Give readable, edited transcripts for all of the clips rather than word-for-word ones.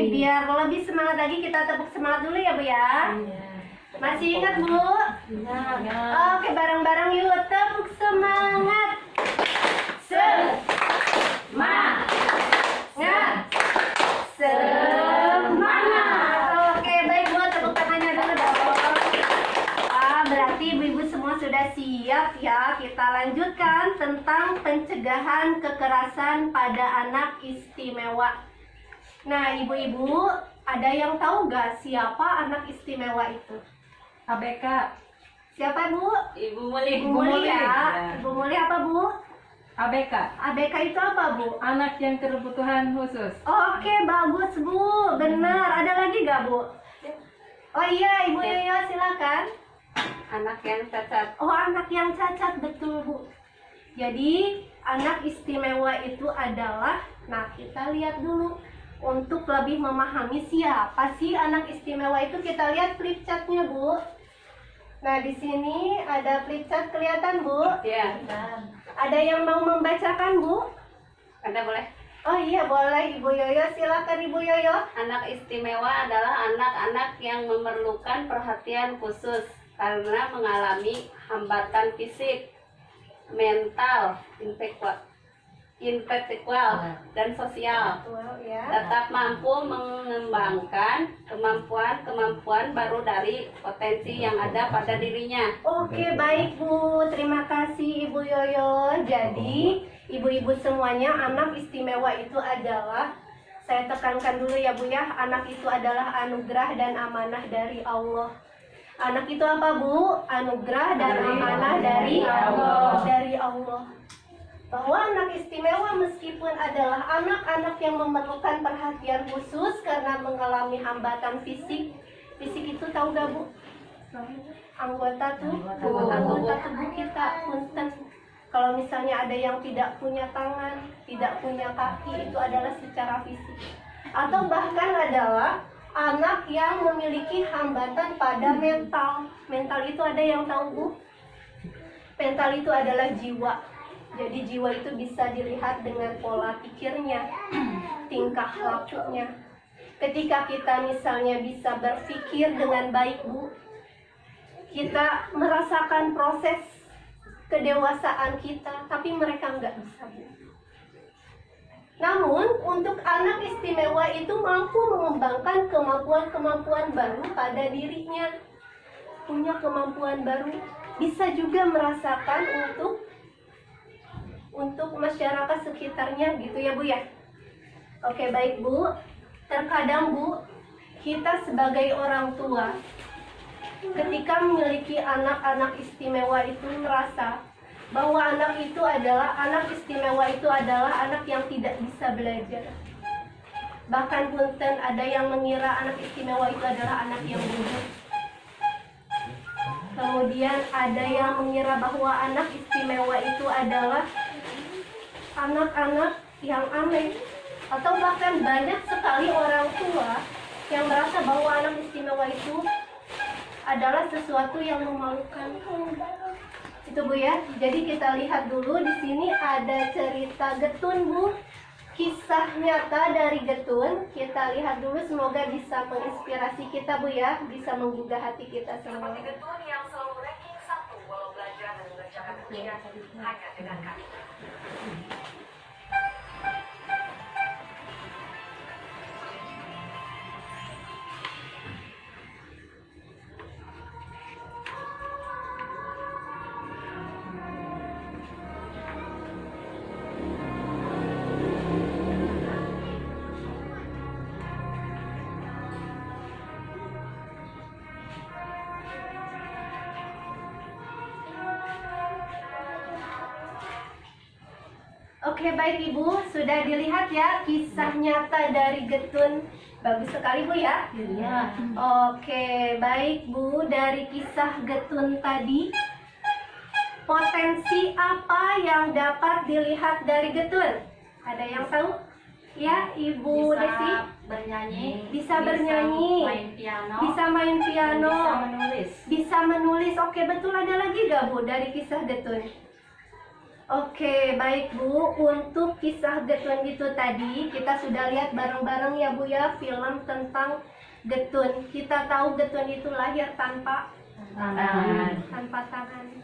biar lebih semangat lagi kita tepuk semangat dulu ya Bu ya. Masih ingat Bu? Oke, bareng-bareng yuk tepuk semangat. Semangat. Semangat. Oke, baik Bu, tepuk tangannya dulu dong. Berarti ibu-ibu semua sudah siap ya. Kita lanjutkan tentang pencegahan kekerasan pada anak istimewa. Nah, ibu-ibu, ada yang tahu gak siapa anak istimewa itu? ABK. Siapa Bu? Ibu Muli. Ibu Muli ya. Ibu Muli apa Bu? ABK. ABK itu apa Bu? Anak yang berkebutuhan khusus. Oke, bagus Bu. Benar. Ada lagi gak Bu? Oh iya, Ibu Yoyo silakan. Anak yang cacat. Oh, anak yang cacat, betul Bu. Jadi anak istimewa itu adalah, nah kita lihat dulu untuk lebih memahami siapa sih anak istimewa itu, kita lihat flip chartnya Bu. Nah di sini ada flip chart kelihatan Bu. Ya. Ada yang mau membacakan Bu? Ada boleh. Oh iya boleh, Ibu Yoyo silakan Ibu Yoyo. Anak istimewa adalah anak-anak yang memerlukan perhatian khusus karena mengalami hambatan fisik, mental, intelektual, dan sosial. Well, ya. Tetap mampu mengembangkan kemampuan-kemampuan baru dari potensi yang ada pada dirinya. Oke, baik Bu. Terima kasih Ibu Yoyo. Jadi, ibu-ibu semuanya, anak istimewa itu adalah, saya tekankan dulu ya Bu ya, anak itu adalah anugerah dan amanah dari Allah. Anak itu apa Bu? Anugerah dan amanah dari Allah. Dari Allah. Bahwa anak istimewa meskipun adalah anak-anak yang memerlukan perhatian khusus karena mengalami hambatan fisik. Fisik itu tahu gak Bu? Anggota tubuh kita. Punten. Kalau misalnya ada yang tidak punya tangan, tidak punya kaki, itu adalah secara fisik. Atau bahkan adalah anak yang memiliki hambatan pada mental. Mental itu ada yang tahu Bu? Mental itu adalah jiwa. Jadi jiwa itu bisa dilihat dengan pola pikirnya, tingkah lakunya. Ketika kita misalnya bisa berpikir dengan baik Bu, kita merasakan proses kedewasaan kita, tapi mereka nggak bisa Bu. Namun untuk anak istimewa itu mampu mengembangkan kemampuan-kemampuan baru pada dirinya. Punya kemampuan baru, bisa juga merasakan untuk masyarakat sekitarnya gitu ya Bu ya. Oke baik Bu. Terkadang Bu, kita sebagai orang tua ketika memiliki anak-anak istimewa itu merasa bahwa anak istimewa itu adalah anak yang tidak bisa belajar. Bahkan punten ada yang mengira anak istimewa itu adalah anak yang bodoh. Kemudian ada yang mengira bahwa anak istimewa itu adalah anak-anak yang aneh. Atau bahkan banyak sekali orang tua yang merasa bahwa anak istimewa itu adalah sesuatu yang memalukan. Itu Bu ya. Jadi kita lihat dulu di sini ada cerita Getun Bu. Kisah nyata dari Getun. Kita lihat dulu, semoga bisa menginspirasi kita Bu ya, bisa menggugah hati kita semua. Seperti Getun yang selalu ranking 1 walau belajar dan mengerjakan ujian hanya dengan kaki. Oke baik Ibu, sudah dilihat ya kisah nyata dari Getun. Bagus sekali Bu ya. Iya. Oke baik Bu, dari kisah Getun tadi, potensi apa yang dapat dilihat dari Getun? Ada yang tahu? Ya Ibu Desi? Bernyanyi. Bisa bernyanyi. Main piano. Bisa main piano. Bisa menulis. Bisa menulis. Oke betul, ada lagi gak Bu dari kisah Getun? Oke, baik Bu. Untuk kisah Getun itu tadi kita sudah lihat bareng-bareng ya Bu ya, film tentang Getun. Kita tahu Getun itu lahir tanpa tangan.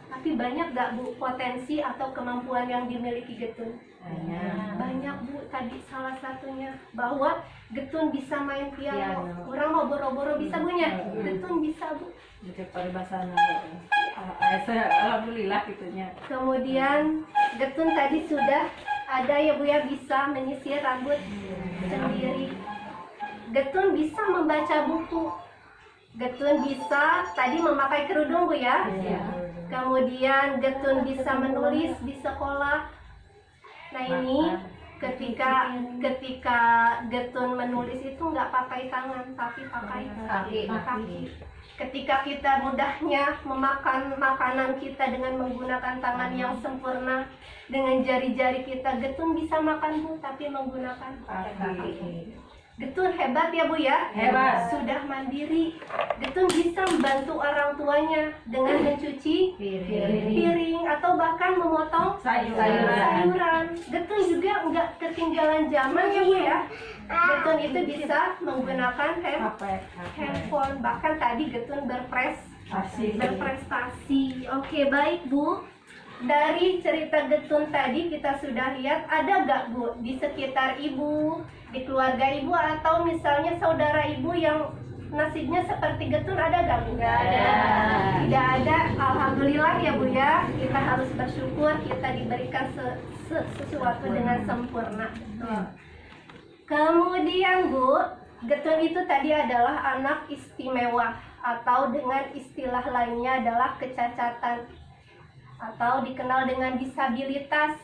Tapi banyak gak Bu potensi atau kemampuan yang dimiliki Getun? Banyak Bu. Tadi salah satunya bahwa Getun bisa main piano. Orang mau boro-boro bisa punya. Getun bisa Bu. Jadi peribahasa alhamdulillah gitunya. Kemudian Getun tadi sudah ada ya Bu ya, bisa menyisir rambut sendiri. Getun bisa membaca buku. Getun bisa tadi memakai kerudung Bu ya. Kemudian Getun bisa menulis di sekolah. Nah ini ketika Getun menulis itu nggak pakai tangan tapi pakai kaki. Ketika kita mudahnya memakan makanan kita dengan menggunakan tangan yang sempurna, dengan jari-jari kita, Getun bisa makan Bu tapi menggunakan kaki. Getun hebat ya Bu ya. Hebat. Sudah mandiri. Getun bisa membantu orang tuanya dengan mencuci piring atau bahkan memotong sayuran. Getun juga nggak ketinggalan zaman ya Bu ya. Getun itu bisa menggunakan handphone. Bahkan tadi Getun berprestasi. Oke, baik Bu. Dari cerita Getun tadi kita sudah lihat, ada gak Bu di sekitar Ibu, di keluarga Ibu, atau misalnya saudara Ibu yang nasibnya seperti Getun, ada gak Bu? Tidak ada. Alhamdulillah ya Bu ya. Kita harus bersyukur kita diberikan sesuatu dengan sempurna. Kemudian Bu, Getun itu tadi adalah anak istimewa, atau dengan istilah lainnya adalah kecacatan, atau dikenal dengan disabilitas.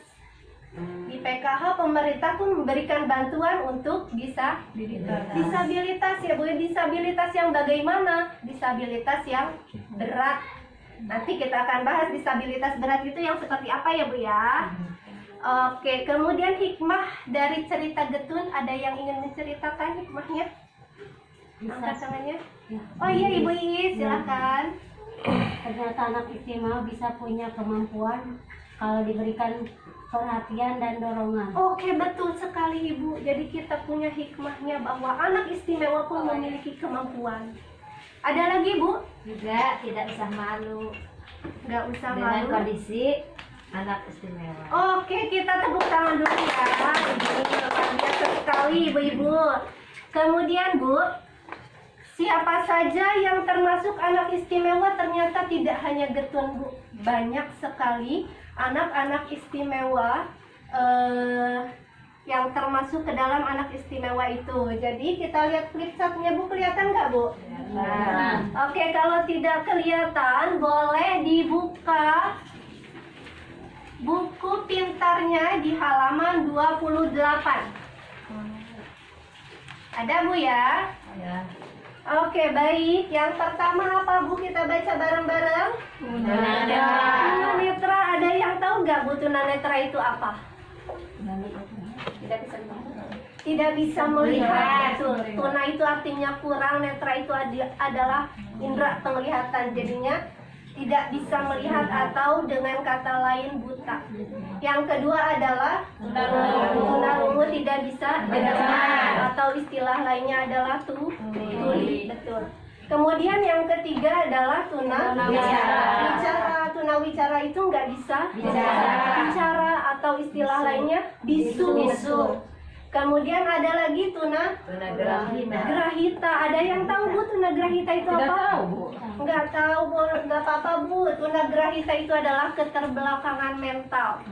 Di PKH pemerintah pun memberikan bantuan untuk disabilitas ya Bu. Disabilitas yang bagaimana? Disabilitas yang berat. Nanti kita akan bahas disabilitas berat itu yang seperti apa ya Bu ya. Oke, kemudian hikmah dari cerita Getun, ada yang ingin menceritakan hikmahnya? Angkat tangannya. Oh iya Ibu Iis, silakan. Ternyata anak istimewa bisa punya kemampuan kalau diberikan perhatian dan dorongan. Oke, betul sekali Ibu. Jadi kita punya hikmahnya bahwa anak istimewa pun memiliki kemampuan. Ada lagi Bu? Juga tidak usah malu Nggak usah dengan malu. kondisi anak istimewa. Oke, kita tepuk tangan dulu ya. Ini luar biasa sekali Ibu-Ibu. Kemudian Bu, siapa saja yang termasuk anak istimewa? Ternyata tidak hanya Getun Bu. Banyak sekali anak-anak istimewa yang termasuk ke dalam anak istimewa itu. Jadi kita lihat flipchartnya Bu, kelihatan nggak Bu? Oke, kalau tidak kelihatan boleh dibuka buku pintarnya di halaman 28. Ada Bu ya? Oke, baik. Yang pertama apa Bu? Kita baca bareng-bareng. Tunanetra. Ada yang tahu nggak Bu tunanetra itu apa? Tidak bisa melihat. Betul. Tuna itu artinya kurang, netra itu adalah indera penglihatan. Jadinya tidak bisa melihat atau dengan kata lain buta. Yang kedua adalah tunarungu, tidak bisa mendengar, atau istilah lainnya adalah tuli. Betul. Kemudian yang ketiga adalah tunawicara. Tunawicara itu nggak bisa bicara, atau istilah lainnya bisu. Kemudian ada lagi tunagrahita. Ada yang tahu Bu tunagrahita itu apa? Tidak tahu Bu. Nggak tahu Bu, nggak apa-apa Bu. Tunagrahita itu adalah keterbelakangan mental,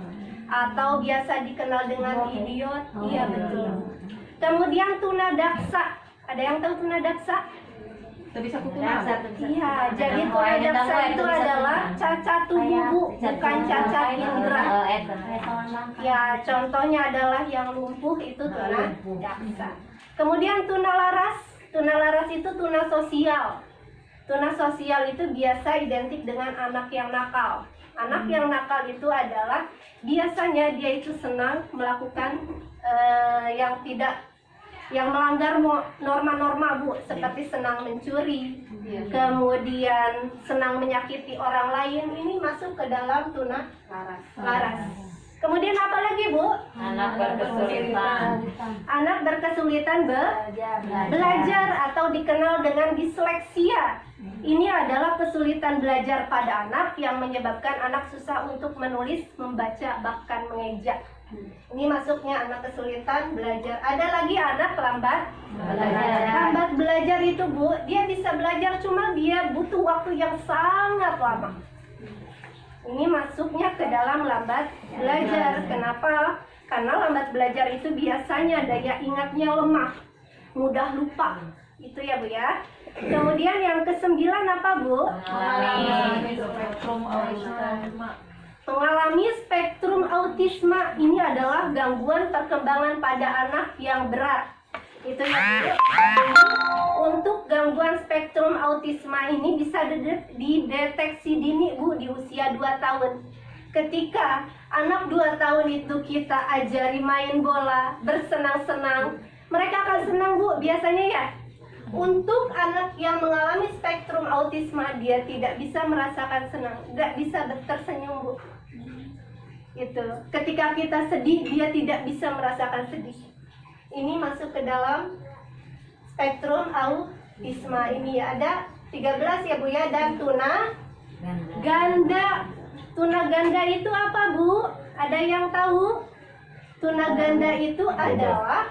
atau biasa dikenal dengan idiot. Iya betul. Kemudian tunadaksa. Ada yang tahu tunadaksa? Tidak bisa kutunang. Iya, jadi tunadaksa itu adalah cacat tubuh Bu, bukan cacat indera. Ya, contohnya adalah yang lumpuh itu tunadaksa. Kemudian tunalaras. Tunalaras itu tuna sosial. Tuna sosial itu biasa identik dengan anak yang nakal. Anak yang nakal itu adalah biasanya dia itu senang melakukan yang melanggar norma-norma Bu, seperti senang mencuri, kemudian senang menyakiti orang lain. Ini masuk ke dalam tunalaras. Kemudian apa lagi, Bu? Anak berkesulitan. Anak berkesulitan belajar atau dikenal dengan disleksia. Ini adalah kesulitan belajar pada anak yang menyebabkan anak susah untuk menulis, membaca, bahkan mengeja. Ini masuknya anak kesulitan belajar. Ada lagi anak lambat belajar. Lambat belajar itu, Bu, dia bisa belajar cuma dia butuh waktu yang sangat lama. Ini masuknya ke dalam lambat belajar. Kenapa? Karena lambat belajar itu biasanya daya ingatnya lemah, mudah lupa. Itu ya, Bu ya. Kemudian yang ke-9 apa, Bu? Mengalami spektrum autisme. Ini adalah gangguan perkembangan pada anak yang berat. Itu ya, Bu. Untuk gangguan spektrum autisme ini bisa dideteksi dini, Bu, di usia 2 tahun. Ketika anak 2 tahun itu kita ajari main bola, bersenang-senang, mereka akan senang, Bu, biasanya ya. Untuk anak yang mengalami spektrum autisme, dia tidak bisa merasakan senang, tidak bisa tersenyum, Bu. Itu. Ketika kita sedih, dia tidak bisa merasakan sedih. Ini masuk ke dalam spektrum autisme. Ini ya, ada 13 ya, Bu ya. Dan tuna ganda. Tuna ganda itu apa, Bu? Ada yang tahu? Tuna ganda itu adalah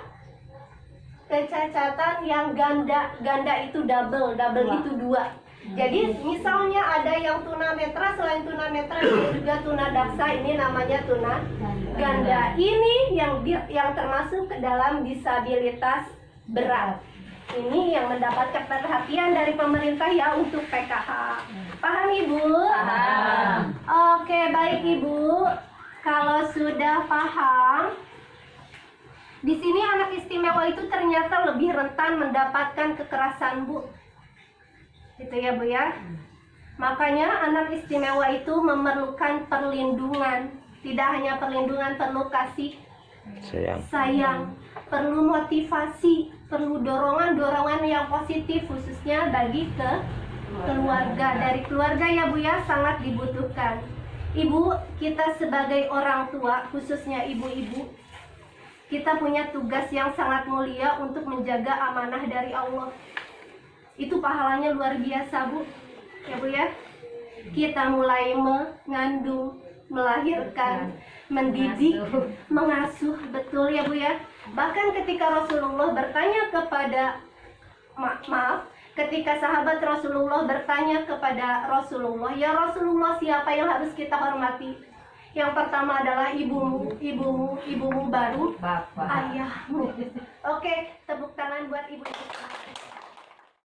kecacatan yang ganda itu double itu 2. Jadi misalnya ada yang tunanetra, selain tunanetra ada juga tunadaksa, ini namanya tuna ganda. Ini yang termasuk ke dalam disabilitas berat. Ini yang mendapatkan perhatian dari pemerintah ya untuk PKH. Paham, Ibu? Paham. Oke, baik, Ibu. Kalau sudah paham, di sini anak istimewa itu ternyata lebih rentan mendapatkan kekerasan, Bu. Itu ya, Bu ya. Makanya anak istimewa itu memerlukan perlindungan. Tidak hanya perlindungan, perlu kasih sayang, perlu motivasi, perlu dorongan-dorongan yang positif, khususnya bagi keluarga. Dari keluarga ya, Bu ya, sangat dibutuhkan. Ibu, kita sebagai orang tua, khususnya ibu-ibu, kita punya tugas yang sangat mulia untuk menjaga amanah dari Allah. Itu pahalanya luar biasa, Bu. Ya, Bu ya. Kita mulai mengandung, melahirkan, mendidik, mengasuh, betul ya, Bu ya. Bahkan ketika Rasulullah bertanya kepada ketika sahabat Rasulullah bertanya kepada Rasulullah, "Ya Rasulullah, siapa yang harus kita hormati?" Yang pertama adalah ibumu baru Bapak. ayahmu. Oke, tepuk tangan buat ibu-ibu.